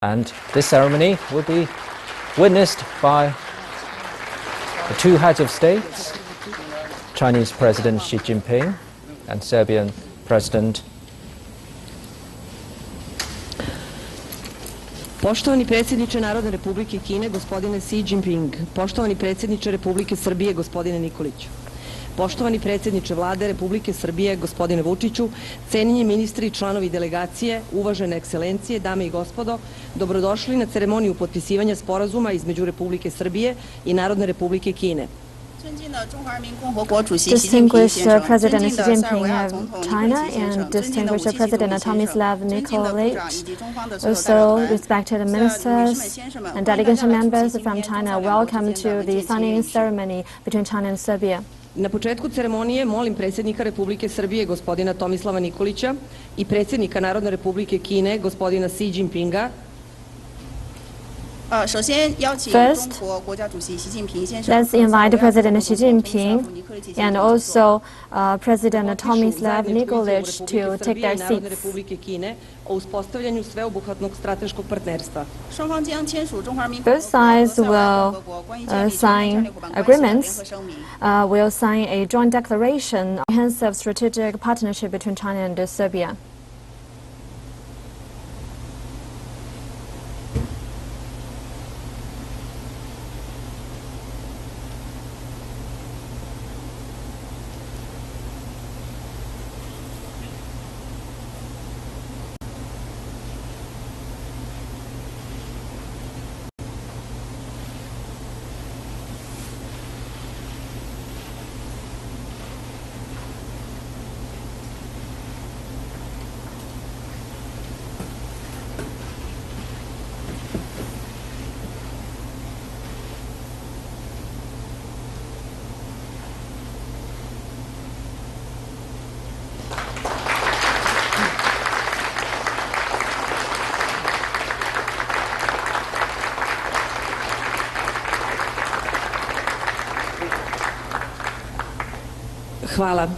And this ceremony will be witnessed by the two heads of states, Chinese President Xi Jinping and Serbian President. Poštovani predsjedniče Narodne Republike Kine, gospodine Xi Jinping, poštovani predsjedniče Republike Srbije, gospodine Nikoliću, poštovani predsjedniče Vlade Republike Srbije, gospodine Vučiću, cenjeni ministri i članovi delegacije, uvažene ekscelencije, dame i gospodo, dobrodošli na ceremoniju potpisivanja sporazuma između Republike Srbije i Narodne Republike Kine. Distinguished President Xi Jinping of China and distinguished President Tomislav Nikolic, also respected ministers and delegation members from China, welcome to the signing ceremony between China and Serbia. Na početku ceremonije molim predsjednika Republike Srbije gospodina Tomislava Nikolića i predsjednika Narodne Republike Kine gospodina Xi Jinpinga First, let's invite President Xi Jinping and also President Tomislav Nikolic to take their seats. Both sides will sign agreements, will sign a joint declaration on comprehensive strategic partnership between China and Serbia. Hvala.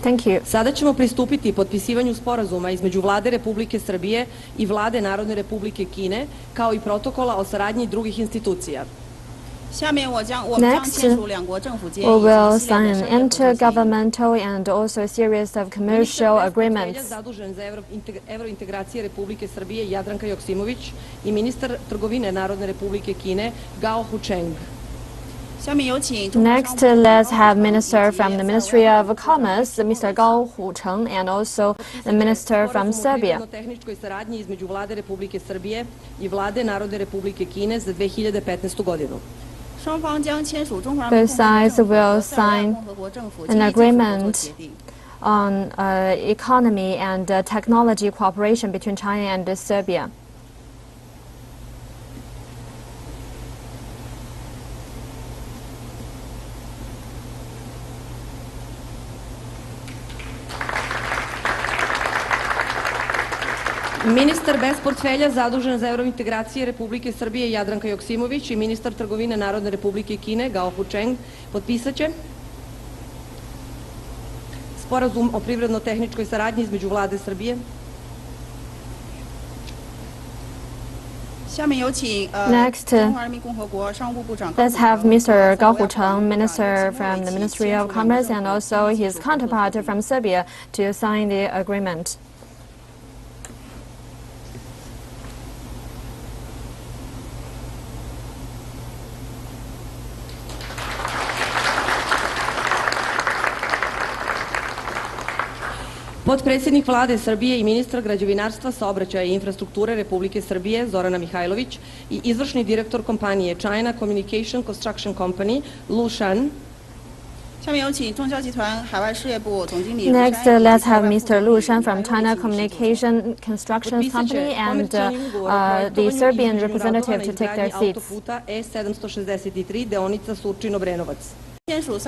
Thank you. Sada ćemo pristupiti potpisivanju sporazuma između Vlade Republike Srbije i Vlade Narodne Republike Kine, kao i protokola o saradnji drugih institucija. Next, we will sign an intergovernmental and also a series of commercial agreements. Zadužen za evrointegracije Republike Srbije Jadranka Joksimović i ministar trgovine Narodne Republike Kine Gao Hucheng. Next, let's have Minister from the Ministry of Commerce, Mr. Gao Hucheng, and also the Minister from Serbia. Tehničkoj saradnji između Vlade Republike Srbije i Vlade Narodne Republike Kine za 2015. godinu. Both sides will sign an agreement on economy and technology cooperation between China and Serbia. Ministar bez portfelja zadužen za evrointegracije Republike Srbije Jadranka Joksimović i ministar trgovine Narodne Republike Kine Gao Hucheng potpisat će sporazum o privredno-tehničkoj saradnji između Vlade Srbije. Next, let's have Mr. Gao Hucheng, Minister from the Ministry of Commerce, and also his counterpart from Serbia to sign the agreement. Potpredsjednik Vlade Srbije i ministar građevinarstva, saobraćaja i infrastrukture Republike Srbije Zorana Mihajlović i izvršni direktor kompanije China Communication Construction Company Lu Shan. Next, let's have Mr. Lu Shan from China Communication Construction Company and the Serbian representative to take their seats. E763 deonica Surčin-Obrenovac. Both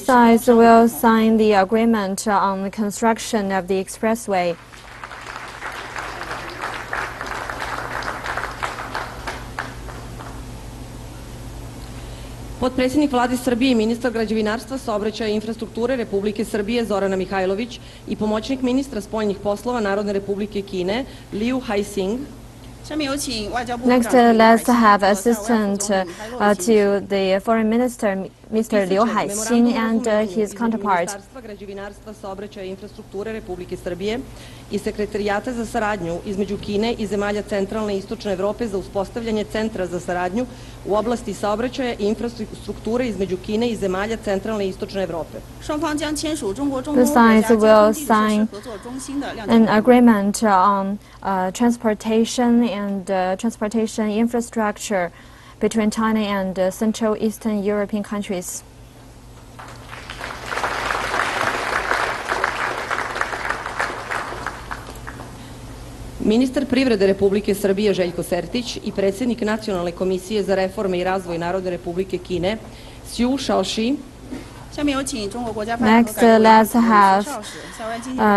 sides will sign the agreement on the construction of the expressway. Potpredsjednik Vlade Srbije i ministar građevinarstva, saobraćaja i infrastrukture Republike Srbije Zorana Mihajlović i pomoćnik ministra spoljnih poslova Narodne Republike Kine Liu Haixing. Next, let's have assistant to the foreign minister, Mr. Liu Haixing, and his counterpart. Ministarstva građevinarstva, saobraćaja i infrastrukture Republike Srbije i Sekretarijata za saradnju između Kine i zemalja centralne i istočne Evrope za uspostavljanje centra za saradnju u oblasti saobraćaja i infrastrukture između Kine i zemalja centralne i istočne Evrope. The sides will sign an agreement on transportation and transportation infrastructure between China and Central Eastern European countries. Ministar privrede Republike Srbije Željko Sertić i predsjednik Nacionalne komisije za reforme i razvoj Narodne Republike Kine Xiu Shaoxi. Next, let's have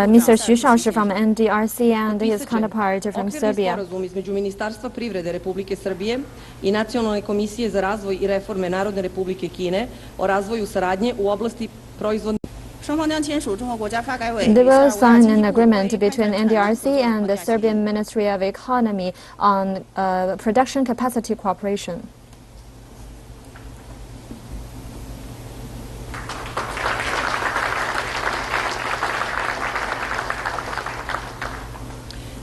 Mr. Xu Shaoxi from NDRC and his counterpart from Serbia. Sporazum između Ministarstva privrede Republike Srbije i Nacionalne komisije za razvoj i reforme Narodne Republike Kine o razvoju saradnje u oblasti proizvodnih. They will sign an agreement between NDRC and the Serbian Ministry of Economy on production capacity cooperation.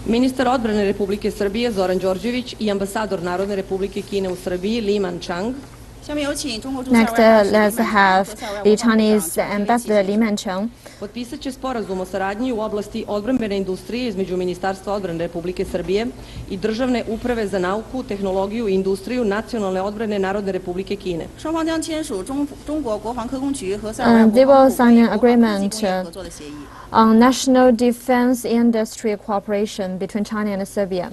Ministar odbrane Republike Srbije Zoran Đorđević i ambasador Narodne Republike Kine u Srbiji Li Manchang. Next, let's have the Chinese ambassador Li Manchang. Potpisat će sporazum o saradnji u oblasti odbrambene industrije između Ministarstva odbrane Republike Srbije i Državne uprave za nauku, tehnologiju i industriju Nacionalne odbrane Narodne Republike Kine. They will sign an agreement on national defense industry cooperation between China and Serbia.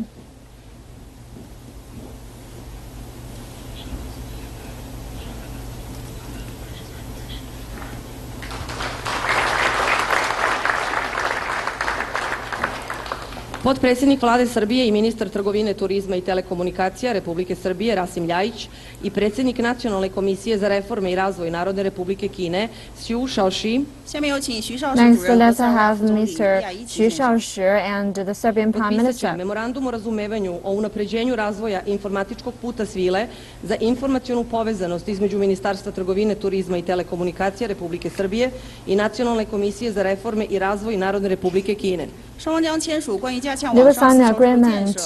Potpredsjednik Vlade Srbije i ministar trgovine, turizma i telekomunikacija Republike Srbije Rasim Ljajić i predsjednik Nacionalne komisije za reforme i razvoj Narodne Republike Kine Xiu Shaoxi. Next, let's have Mr. Xu Shaoxi and the Serbian Prime Minister. Memorandum o razumevanju o unapređenju razvoja informatičkog puta svile za informacionu povezanost između Ministarstva trgovine, turizma i telekomunikacija Republike Srbije i Nacionalne komisije za reforme i razvoj Narodne Republike Kine. They will sign an agreement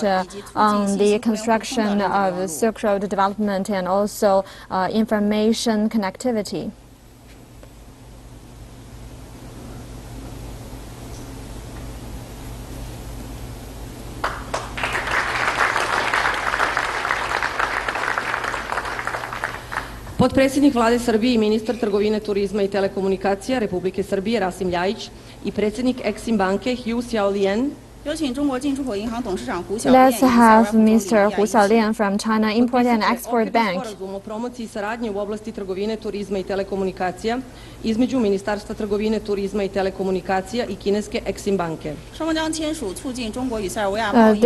on the construction of Silk Road development and also information connectivity. Potpredsjednik Vlade Srbije i ministar trgovine, turizma i telekomunikacija Republike Srbije Rasim Ljajić i predsjednik Exim banke Hu Xiaolian. Let's have Mr. Hu Xiaolian from China Import and Export Bank. Sporazum o promociji saradnje u oblasti trgovine, turizma i telekomunikacija između Ministarstva trgovine, turizma i telekomunikacija i kineske Exim banke. They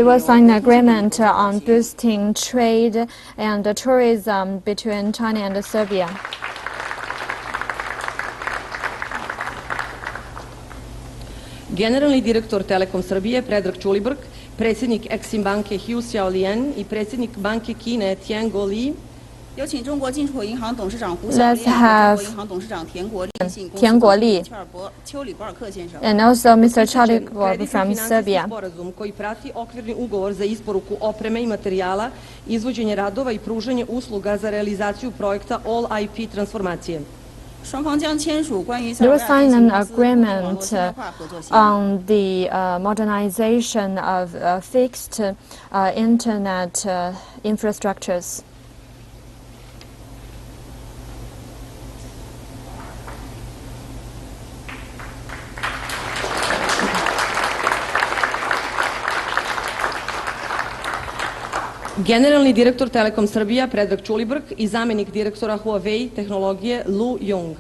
will sign an agreement on boosting trade and tourism between China and Serbia. Generalni direktor Telekom Srbije Predrag Čulibrk, predsjednik Exim banke Hu Xiaolian i predsjednik banke Kine Tianguo Li. Let's have Tianguo Li and also Mr. Chaliborg from Serbia. Sporazum koji prati okvirni ugovor za isporuku opreme i materijala, izvođenje radova i pružanje usluga za realizaciju projekta All IP transformacije. They will sign an agreement on the modernization of fixed internet infrastructures. Generalni direktor Telekom Srbija Predrag Čulibrk i zamjenik direktora Huawei tehnologije Lu Yong.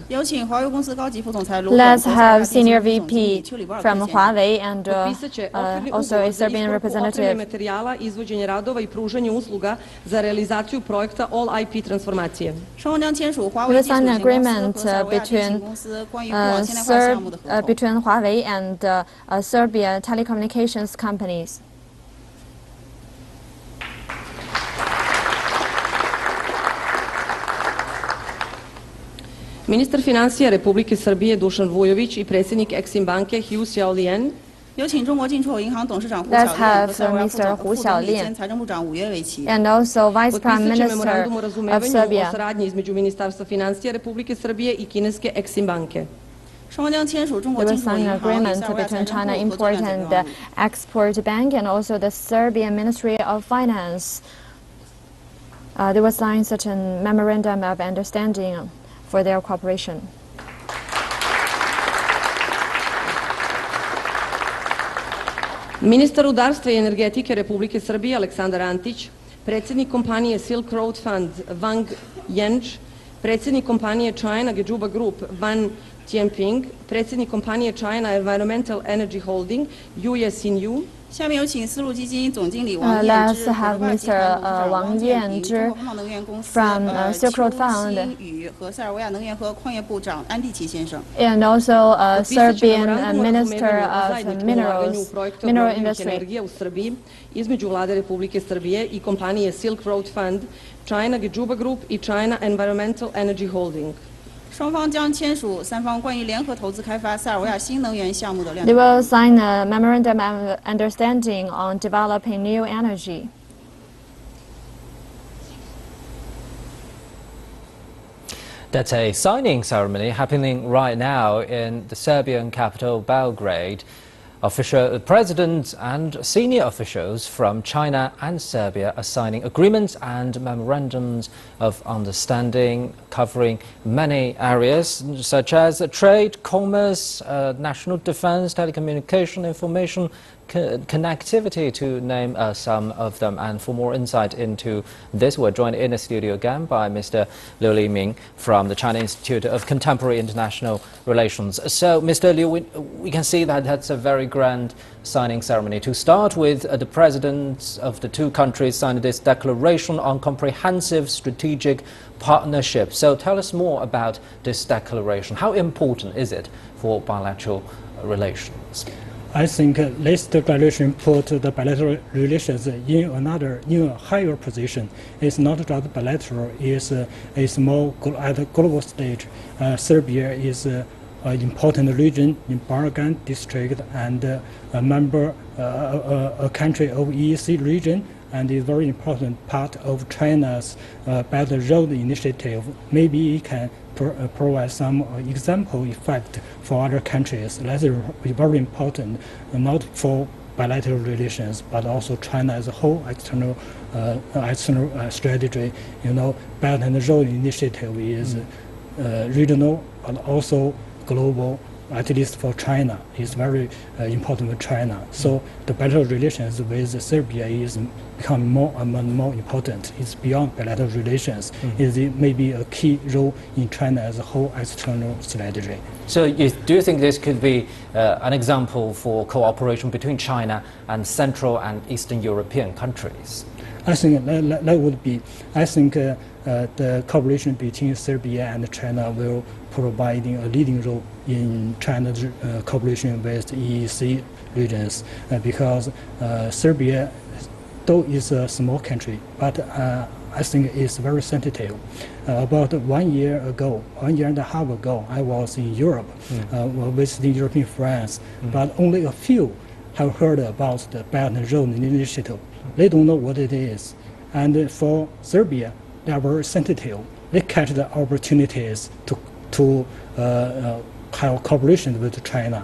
Let's have senior VP from Huawei and also a Serbian representative. Materijala, izvođenje radova i pružanje usluga za realizaciju projekta All IP transformacije. We signed an agreement between Huawei and Serbia telecommunications companies. Ministar financija Republike Srbije Dušan Vujović i predsjednik Exim banke Hu Xiaolian. Let's have Mr. Hu Xiaolian and also Vice Prime Minister of Serbia. O saradnji između Ministarstva financija Republike Srbije i kineske Exim banke. There was an agreement between China Import and the Export Bank and also the Serbian Ministry of Finance. There was signed such a memorandum of understanding for their cooperation. Ministar rudarstva i energetike Republike Srbije Aleksandar Antić, predsjednik kompanije Silk Road Fund Wang Yench, predsjednik kompanije China Gejuba Group Van Tianping, predsjednik kompanije China Environmental Energy Holding Yu Xin-yu. Let's have Mr. Wang Yanzhi from Silk Road Fund and also Serbian Minister of Mineral Industry. Između vlade Republike Srbije i kompanije Silk Road Fund, China Gejuba Group i China Environmental Energy Holding. They will sign a memorandum of understanding on developing new energy. That's a signing ceremony happening right now in the Serbian capital, Belgrade. The president and senior officials from China and Serbia are signing agreements and memorandums of understanding covering many areas such as trade, commerce, national defense, telecommunication, information, connectivity, to name some of them. And for more insight into this, we're joined in the studio again by Mr. Liu Liming from the China Institute of Contemporary International Relations. So, Mr. Liu, we can see that that's a very grand signing ceremony. To start with, the presidents of the two countries signed this declaration on comprehensive strategic partnership. So tell us more about this declaration. How important is it for bilateral relations? I think this declaration put the bilateral relations in a higher position. It's not just bilateral; it's more at the global stage. Serbia is an important region in Belgrade district and a country of EEC region, and is very important part of China's Belt and Road Initiative. Maybe it can provide some example effect for other countries. That is very important, not for bilateral relations, but also China as a whole external strategy. You know, Belt and Road Initiative is regional, but also global. At least for China, is very important for China. So the bilateral relations with Serbia is becoming more and more important. It's beyond bilateral relations. It may be a key role in China as a whole external strategy. So do you think this could be an example for cooperation between China and Central and Eastern European countries? I think that would be. I think the cooperation between Serbia and China will providing a leading role in China's cooperation with EEC regions because Serbia, though is a small country, but I think it's very sensitive. About 1 year ago, 1 year and a half ago, I was in Europe visiting European friends, but only a few have heard about the Belt and Road Initiative. They don't know what it is. And for Serbia, they are very sensitive. They catch the opportunities to have cooperation with China.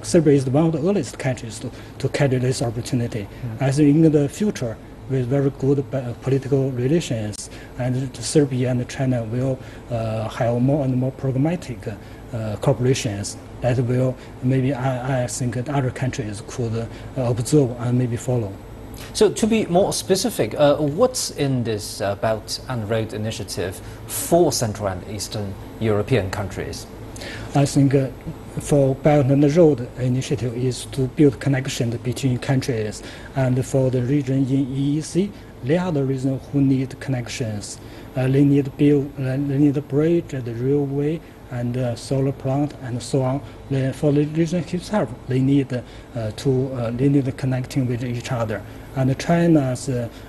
Serbia is one of the earliest countries to catch this opportunity. I think in the future, with very good political relations, and Serbia and China will have more and more pragmatic cooperations that will maybe I think that other countries could observe and maybe follow. So to be more specific, what's in this Belt and Road Initiative for Central and Eastern European countries? I think for Belt and Road Initiative is to build connections between countries, and for the region in EEC, they are the region who need connections. They need a bridge, the railway, and solar plant, and so on. For the region itself, they need connecting with each other. And China's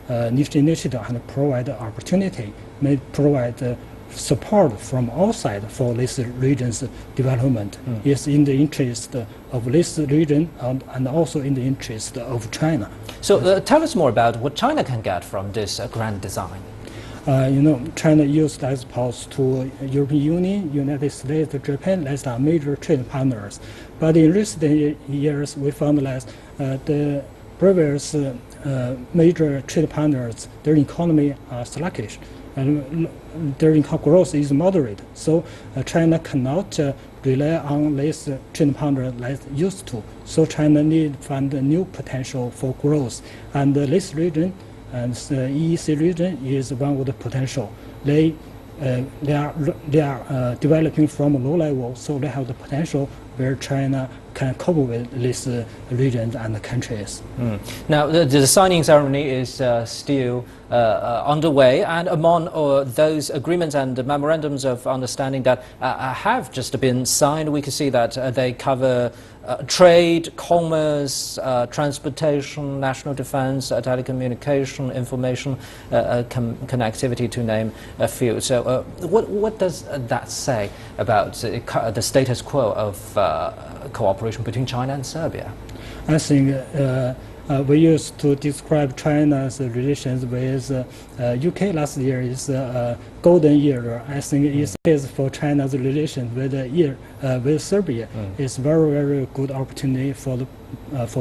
initiative and provide opportunity, may provide support from outside for this region's development. Is in the interest of this region and also in the interest of China. So tell us more about what China can get from this grand design. China used exports to European Union, United States, Japan as our major trade partners. But in recent years, we found that the previous major trade partners, their economy are sluggish, and their income growth is moderate. So China cannot rely on this trade partner like used to. So China need to find a new potential for growth. And this region, and the EEC region, is one with the potential. They are developing from a low level, so they have the potential where China can cope with these regions and countries. Now, the signing ceremony is still underway, and among those agreements and memorandums of understanding that have just been signed, we can see that they cover trade, commerce, transportation, national defense, telecommunication, information, connectivity, to name a few. So what does that say about the status quo of cooperation between China and Serbia? I think we used to describe China's relations with UK last year is a golden era. I think it is for China's relations with Serbia. It's very, very good opportunity for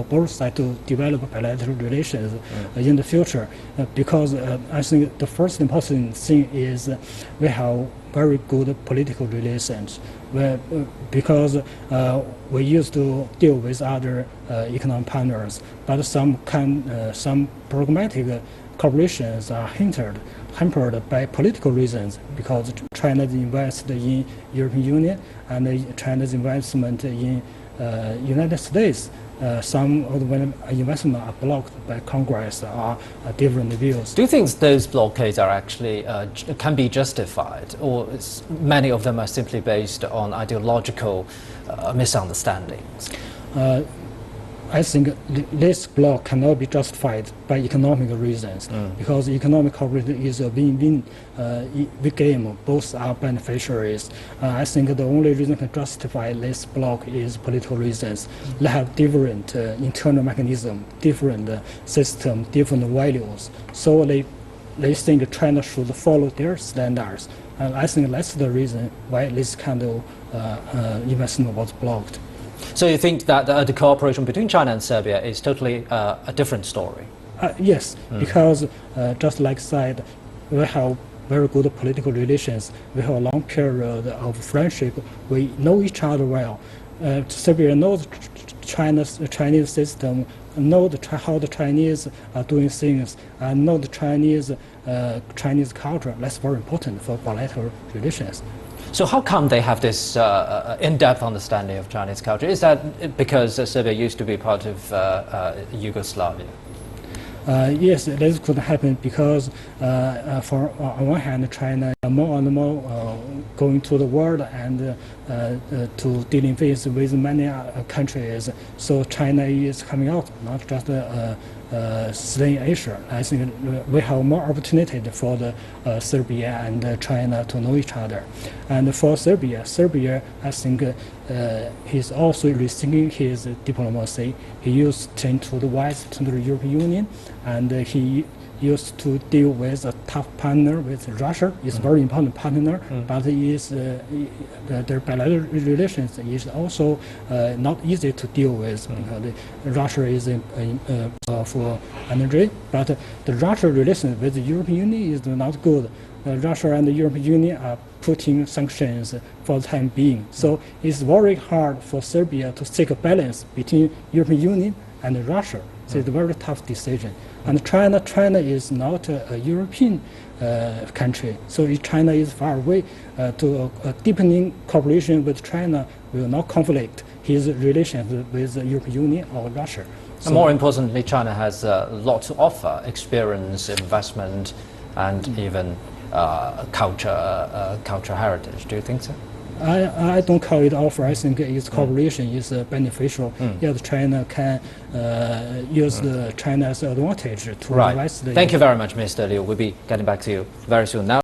both sides to develop bilateral relations in the future. Because I think the first important thing is we have very good political relations. Because we used to deal with other economic partners, but some pragmatic cooperations are hampered by political reasons, because China's investment in European Union and China's investment in United States. Some of the investments are blocked by Congress or different views. Do you think those blockades are actually can be justified, or many of them are simply based on ideological misunderstandings? I think this block cannot be justified by economic reasons, because economic cooperation is a win-win game. Both are beneficiaries. I think the only reason can justify this block is political reasons. They have different internal mechanism, different system, different values. So they think China should follow their standards. And I think that's the reason why this kind of investment was blocked. So you think that the cooperation between China and Serbia is totally a different story? Yes, because just like I said, we have very good political relations. We have a long period of friendship. We know each other well. Serbia knows Chinese system, know how the Chinese are doing things, and know the Chinese culture. That's very important for bilateral relations. So how come they have this in-depth understanding of Chinese culture? Is that because Serbia used to be part of Yugoslavia? Yes, this could happen because, on one hand, China more and more going to the world and to dealing with many countries. So China is coming out, not just staying in Asia. I think we have more opportunity for the Serbia and China to know each other. And for Serbia, I think he's also rethinking his diplomacy. He used to turn to the West, to the European Union, and he used to deal with a tough partner with Russia. It's a very important partner, but their bilateral relations is also not easy to deal with, because Russia is for energy, but the Russia relations with the European Union is not good. Russia and the European Union are putting sanctions for the time being. So it's very hard for Serbia to take a balance between European Union and Russia. So it's a very tough decision. And China is not a European country, so if China is far away. To a deepening cooperation with China will not conflict his relations with the European Union or Russia. And more importantly, China has a lot to offer: experience, investment, and even culture heritage. Do you think so? I don't call it offer. I think its cooperation is beneficial. Yes, China can use China's advantage to invest. Thank you very much, Mr. Liu. We'll be getting back to you very soon. Now.